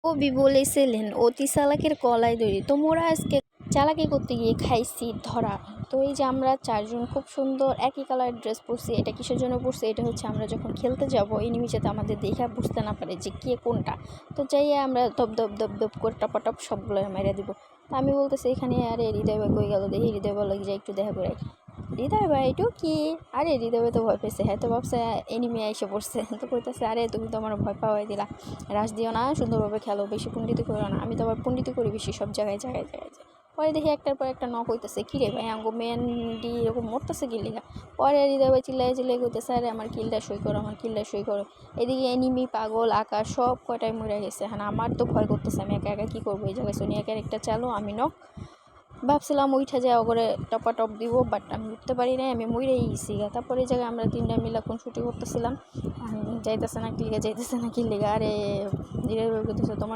কবি বলেছিলেন অতি চালাকের কলাই দড়ি। তো মোরা আজকে চালাকি করতে গিয়ে খাইছি ধরা। তো এই যে আমরা চারজন খুব সুন্দর একই কালার ড্রেস পরছি। এটা কিসের জন্য পরছি? এটা হচ্ছে আমরা যখন খেলতে যাব এনিমি যাতে আমাদের দেখা বুঝতে না পারে যে কে কোনটা। তো যাইয়ে আমরা দপ দপ দপ দপ করে টপাটপ সবগুলো মেরে দিব। তো আমি বলতেছি এখানে আরে হৃদয় ভাই কই গেল, দেখি হৃদয় ভাই লাগে যে একটু দেখা করে। হৃদয় ভাই এটু কি? আরে হৃদয় ভাই তো ভয় পেয়েছে, হ্যাঁ তো ভাবছে এনিমি এসে পড়ছে। তো কইতেছে আরে তুমি তো আমার ভয় পাওয়াই দিলা, রাশ দিও না, সুন্দরভাবে খেলো, বেশি পণ্ডিতি করো না। আমি তো আবার পণ্ডিতি করি বেশি সব জায়গায় জায়গায় জায়গায়। পরে দেখি একটার পর একটা নক হইতেছে, কিরে ভাই আঙ্গো মেন্ডি এরকম মরতেছে কি লিগা। পরে হৃদয় ভাই চিল্লাই চিল্লাই কইতেছে আরে আমার কিলটা সই করো, আমার কিলটা সই করো। এদিকে এনিমি পাগল আকাশ সব কয়টাই মরে গেছে। হ্যাঁ আমার তো ভয় করতেছে, আমি একা একা কী করবো এই জায়গায়। সোনিয়া ক্যারেক্টার চালো, আমি নক। ভাবছিলাম উঠে যায় ওগরে টপা টপ দিব, বাট আমি উঠতে পারি নাই, আমি মরেই গেছি। তারপরে এই জায়গায় আমরা তিনটা মিলা কোন শুটি করতেছিলাম, যাইতেছে না কি লিগা, যাইতেছে না কি লিগা। আরে ধীরে ধীরে তোমার